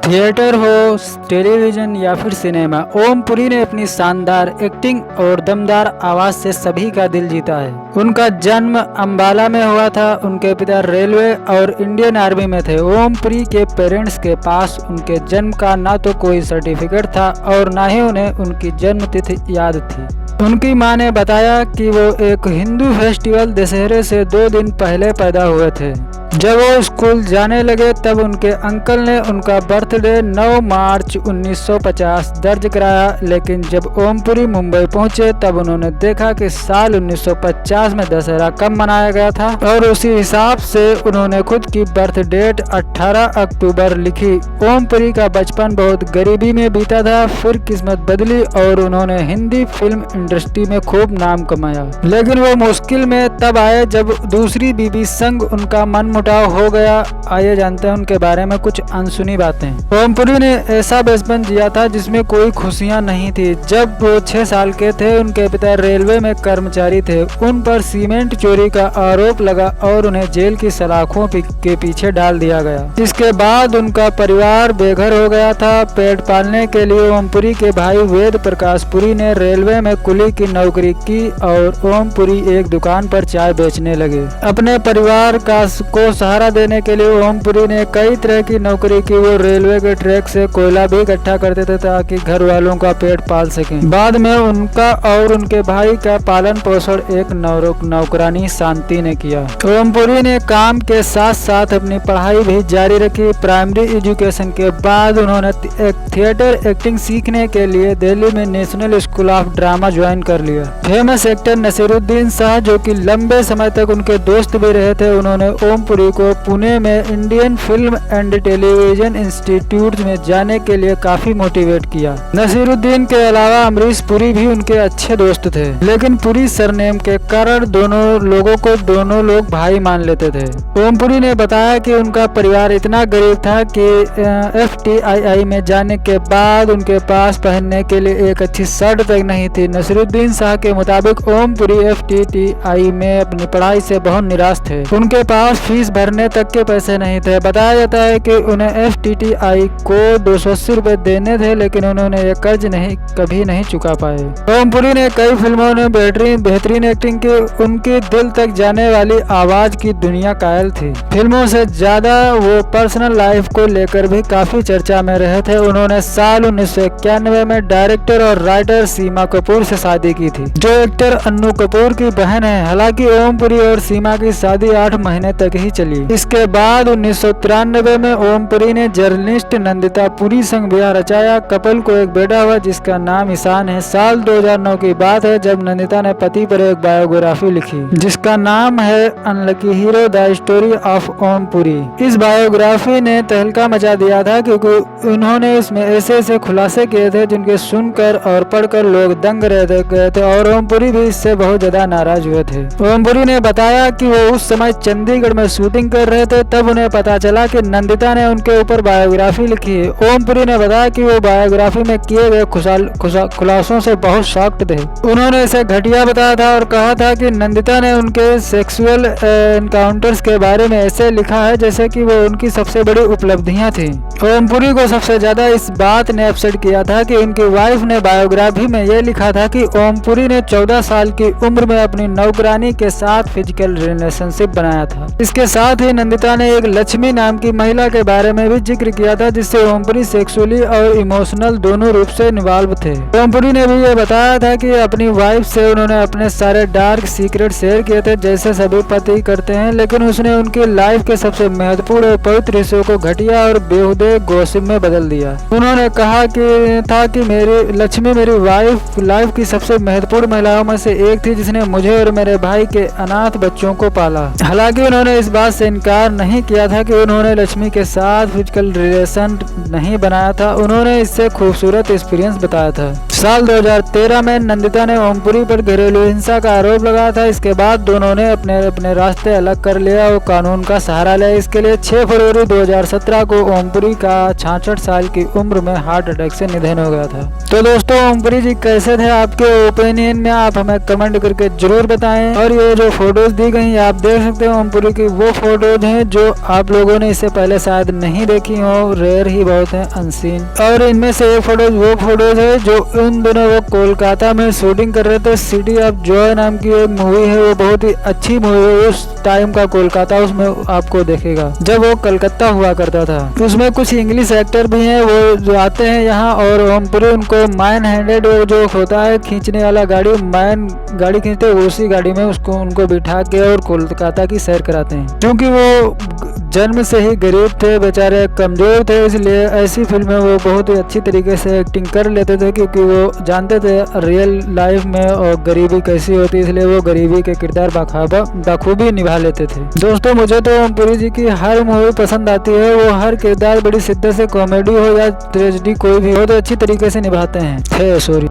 Theatre हो, television या फिर सिनेमा, ओम पुरी ने अपनी शानदार एक्टिंग और दमदार आवाज से सभी का दिल जीता है। उनका जन्म अंबाला में हुआ था। उनके पिता रेलवे और इंडियन आर्मी में थे। ओम पुरी के पेरेंट्स के पास उनके जन्म का ना तो कोई सर्टिफिकेट था और ना ही उन्हें उनकी जन्म तिथि याद थी। उनकी मां ने बताया कि वो एक हिंदू फेस्टिवल दशहरे से 2 दिन पहले पैदा हुए थे। जब वो स्कूल जाने लगे तब उनके अंकल ने उनका बर्थडे 9 मार्च 1950 दर्ज कराया, लेकिन जब ओम पुरी मुंबई पहुंचे तब उन्होंने देखा कि साल 1950 में दशहरा कब मनाया गया था और उसी हिसाब से उन्होंने खुद की बर्थ डेट 18 अक्टूबर लिखी। ओम पुरी का बचपन बहुत गरीबी में बीता था, फिर किस्मत बदली और उन्होंने हिंदी फिल्म इंडस्ट्री में खूब नाम कमाया, लेकिन वो मुश्किल में तब आए जब दूसरी बीबी संग उनका मन हो गया। आइए जानते हैं उनके बारे में कुछ अनसुनी बातें। ओम पुरी ने ऐसा बचपन जिया था जिसमें कोई खुशियां नहीं थी। जब वो 6 साल के थे उनके पिता रेलवे में कर्मचारी थे। उन पर सीमेंट चोरी का आरोप लगा और उन्हें जेल की सलाखों के पीछे डाल दिया गया। इसके बाद उनका परिवार बेघर हो गया था। पेट पालने के लिए ओम पुरी के भाई वेद प्रकाश पुरी ने रेलवे में कुली की नौकरी की और ओम पुरी एक दुकान पर चाय बेचने लगे। अपने परिवार को सहारा देने के लिए ओम पुरी ने कई तरह की नौकरी की। वो रेलवे के ट्रैक से कोयला भी इकट्ठा करते थे ताकि घर वालों का पेट पाल सकें। बाद में उनका और उनके भाई का पालन पोषण एक नौकरानी शांति ने किया। ओम पुरी ने काम के साथ साथ अपनी पढ़ाई भी जारी रखी। प्राइमरी एजुकेशन के बाद उन्होंने थिएटर एक्टिंग सीखने के लिए दिल्ली में national school of drama join कर लिया। फेमस एक्टर नसीरुद्दीन शाह, जो कि लंबे समय तक उनके दोस्त भी रहे थे, उन्होंने ओम पुरी को पुणे में Indian film and television institute में जाने के लिए काफी मोटिवेट किया। नसीरुद्दीन के अलावा अमरीश पुरी भी उनके अच्छे दोस्त थे, लेकिन पुरी सरनेम के कारण दोनों लोग भाई मान लेते थे। ओम पुरी ने बताया कि उनका परिवार इतना गरीब था कि FTII में जाने के बाद उनके पास पहनने के लिए एक अच्छी शर्ट तक नहीं थी। नसीरुद्दीन शाह के मुताबिक ओम पुरी FTII में अपनी पढ़ाई से बहुत निराश थे। उनके पास फीस भरने तक के पैसे नहीं थे। बताया जाता है कि उन्हें FTII को 280 रुपए देने थे, लेकिन उन्होंने ये कर्ज कभी नहीं चुका पाए। ओम पुरी ने कई फिल्मों में बेहतरीन एक्टिंग की। उनकी दिल तक जाने वाली आवाज की दुनिया कायल थी। फिल्मों से ज्यादा वो पर्सनल लाइफ को लेकर भी काफी चर्चा में रहे थे। उन्होंने साल 1991 में डायरेक्टर और राइटर सीमा कपूर से शादी की थी, जो एक्टर अन्नू कपूर की बहन है। हालांकि ओम पुरी और सीमा की शादी 8 महीने तक ही चली। इसके बाद 1993 में ओम पुरी ने जर्नलिस्ट नंदिता पुरी संग ब्याह रचाया। कपल को एक बेटा हुआ जिसका नाम ईशान है। साल 2009 की बात है जब नंदिता ने पति पर एक बायोग्राफी लिखी जिसका नाम है unlucky hero the story of Om Puri. इस बायोग्राफी ने तहलका मचा दिया था क्योंकि उन्होंने इसमें ऐसे खुलासे किए थे जिनके सुनकर और पढ़कर लोग दंग रह गए थे और ओम पुरी भी इससे बहुत ज्यादा नाराज हुए थे। ओम पुरी ने बताया कि वो उस समय चंडीगढ़ में शूटिंग कर रहे थे, तब उन्हें पता चला कि नंदिता ने उनके ऊपर बायोग्राफी लिखी है। ओम पुरी ने बताया कि वो बायोग्राफी में किए गए खुलासों से बहुत शॉक्ड थे। उन्होंने इसे घटिया बताया था और कहा था कि नंदिता ने उनके सेक्सुअल एनकाउंटर्स के बारे में ऐसे लिखा है जैसे कि वो उनकी सबसे बड़ी उपलब्धियां थी। ओम पुरी को सबसे ज्यादा इस बात ने अपसेट किया था कि उनकी वाइफ ने बायोग्राफी में ये लिखा था कि ओम पुरी ने 14 साल की उम्र में अपनी नौकरानी के साथ फिजिकल रिलेशनशिप बनाया था। इसके साथ ही नंदिता ने एक लक्ष्मी नाम की महिला के बारे में भी जिक्र किया था जिससे ओम पुरी सेक्सुअली और इमोशनल दोनों रूप से इन्वॉल्व थे। ओम पुरी ने भी ये बताया था कि अपनी वाइफ से उन्होंने अपने सारे डार्क सीक्रेट शेयर किए थे जैसे सभी पति करते हैं, लेकिन उसने उनकी लाइफ के सबसे महत्वपूर्ण और पवित्र हिस्सों को घटिया और बेहुदे गॉसिप में बदल दिया। उन्होंने कहा कि मेरी लक्ष्मी मेरी लाइफ की सबसे महत्वपूर्ण महिलाओं में से एक थी जिसने मुझे और मेरे भाई के अनाथ बच्चों को पाला। हालांकि उन्होंने इस बात से इनकार नहीं किया था कि उन्होंने लक्ष्मी के साथ फिजिकल रिलेशन नहीं बनाया था। उन्होंने इससे खूबसूरत एक्सपीरियंस बताया था। साल 2013 में नंदिता ने ओमपुरी पर घरेलू हिंसा का आरोप लगाया था। इसके बाद दोनों ने अपने अपने रास्ते अलग कर लिया और कानून का सहारा लिया। इसके लिए 6 फरवरी 2017 को ओमपुरी का 66 साल की उम्र में हार्ट अटैक से निधन हो गया था। तो दोस्तों, ओमपुरी जी कैसे थे आपके ओपिनियन में आप हमें कमेंट करके जरूर बताएं। और ये जो फोटोज दी गई आप देख सकते हो ओमपुरी की, वो फोटोज हैं जो आप लोगों ने इससे पहले शायद नहीं देखी हो, रेयर ही बहुत है, अनसीन। और इनमें से एक फोटोज वो फोटोज है जो उन दिनों वो कोलकाता में शूटिंग कर रहे थे। सिटी ऑफ जॉय नाम की एक मूवी है, वो बहुत ही अच्छी मूवी है। उस टाइम का कोलकाता उसमें आपको देखेगा जब वो कलकत्ता हुआ करता था। उसमें कुछ इंग्लिश एक्टर भी हैं वो जो आते हैं यहाँ, और ओमपुरी उनको मैन हैंडेड जो होता है खींचने वाला गाड़ी, मैन गाड़ी खींचते हैं, उसी गाड़ी में उसको उनको बिठा के और कोलकाता की सैर कराते हैं। क्योंकि वो जन्म से ही गरीब थे, बेचारे कमजोर थे, इसलिए ऐसी फिल्में वो बहुत ही अच्छी तरीके से एक्टिंग कर लेते थे, क्योंकि वो जानते थे रियल लाइफ में और गरीबी कैसी होती है, इसलिए वो गरीबी के किरदार बखूबी निभा लेते थे। दोस्तों, मुझे तो ओमपुरी जी की हर मूवी पसंद आती है। वो हर किरदार बड़ी शिद्दत से, कॉमेडी हो या ट्रेजेडी कोई भी हो, तो अच्छी तरीके से निभाते हैं। सॉरी।